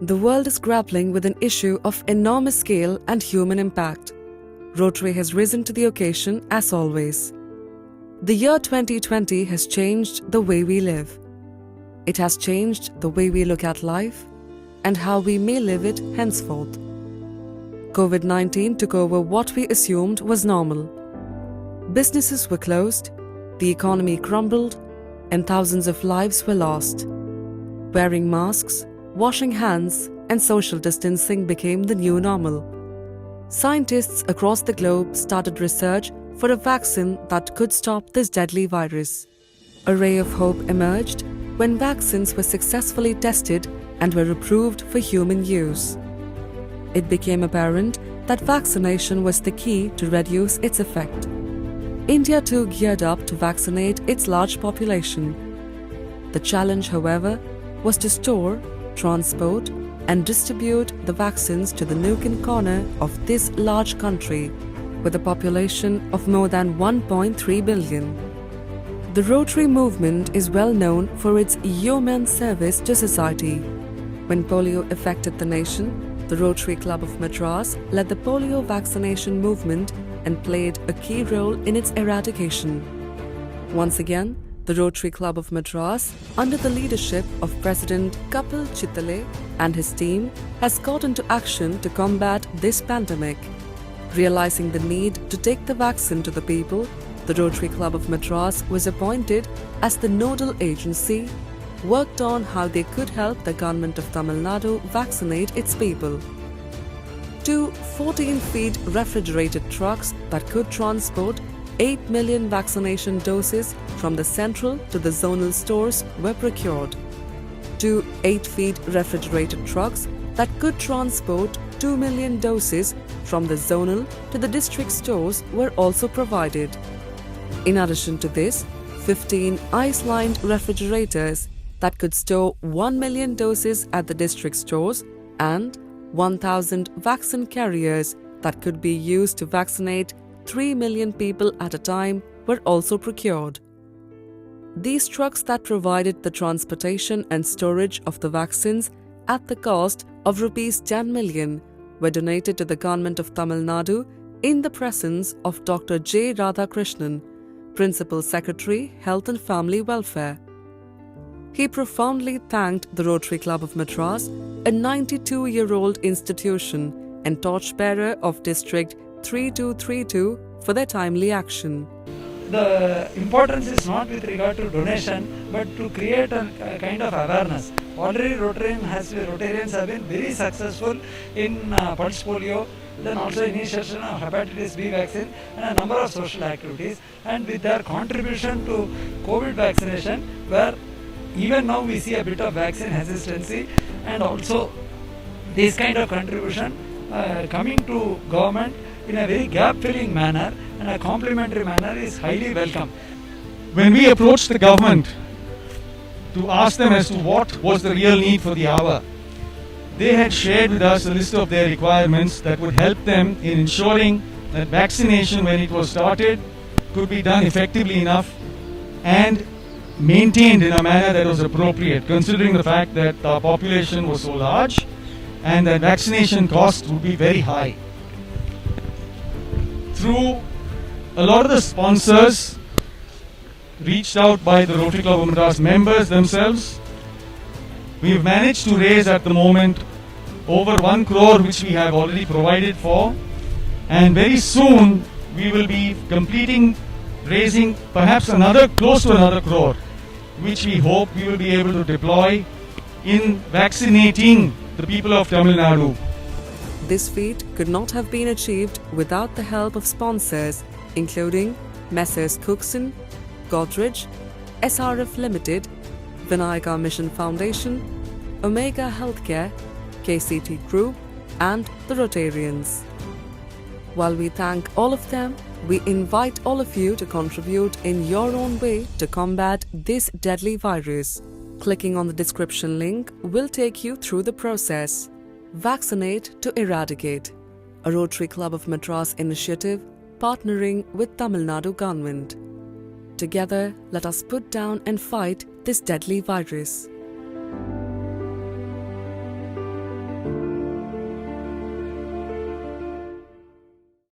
The world is grappling with an issue of enormous scale and human impact. Rotary has risen to the occasion as always. The year 2020 has changed the way we live. It has changed the way we look at life and how we may live it henceforth. COVID-19 took over what we assumed was normal. Businesses were closed, the economy crumbled, and thousands of lives were lost. Wearing masks, washing hands, and social distancing became the new normal. Scientists across the globe started research for a vaccine that could stop this deadly virus. A ray of hope emerged when vaccines were successfully tested and were approved for human use. It became apparent that vaccination was the key to reduce its effect. India too geared up to vaccinate its large population. The challenge, however, was to store, transport, and distribute the vaccines to the nook and corner of this large country, with a population of more than 1.3 billion. The Rotary movement is well known for its yeoman service to society. When polio affected the nation, the Rotary Club of Madras led the polio vaccination movement and played a key role in its eradication. Once again, the Rotary Club of Madras, under the leadership of President Kapil Chittale and his team, has got into action to combat this pandemic. Realizing the need to take the vaccine to the people, the Rotary Club of Madras was appointed as the nodal agency, worked on how they could help the government of Tamil Nadu vaccinate its people. 2 14-feet refrigerated trucks that could transport 8 million vaccination doses from the central to the zonal stores were procured. 2 8-feet refrigerated trucks that could transport 2 million doses from the zonal to the district stores were also provided. In addition to this, 15 ice-lined refrigerators that could store 1 million doses at the district stores and 1,000 vaccine carriers that could be used to vaccinate 3 million people at a time were also procured. These trucks that provided the transportation and storage of the vaccines at the cost of Rs 10 million were donated to the government of Tamil Nadu in the presence of Dr. J. Radhakrishnan, Principal Secretary, Health and Family Welfare. He profoundly thanked the Rotary Club of Madras, a 92-year-old institution and torchbearer of District 3232, for their timely action. The importance is not with regard to donation, but to create a kind of awareness. Already Rotarians have been very successful in pulse polio, then also initiation of hepatitis B vaccine and a number of social activities, and with their contribution to COVID vaccination, where even now we see a bit of vaccine hesitancy, and also this kind of contribution coming to government in a very gap-filling manner and a complementary manner is highly welcome. When we approached the government to ask them as to what was the real need for the hour, they had shared with us a list of their requirements that would help them in ensuring that vaccination, when it was started, could be done effectively enough and maintained in a manner that was appropriate, considering the fact that our population was so large and that vaccination costs would be very high. Through a lot of the sponsors reached out by the Rotary Club of Madras members themselves, we have managed to raise at the moment over 1 crore, which we have already provided for, and very soon we will be completing raising perhaps close to another crore, which we hope we will be able to deploy in vaccinating the people of Tamil Nadu. This feat could not have been achieved without the help of sponsors, including Messrs. Cookson, Godrej, SRF Limited, Vinayaka Mission Foundation, Omega Healthcare, KCT Group, and the Rotarians. While we thank all of them, we invite all of you to contribute in your own way to combat this deadly virus. Clicking on the description link will take you through the process. Vaccinate to Eradicate, a Rotary Club of Madras initiative partnering with Tamil Nadu government. Together, let us put down and fight this deadly virus.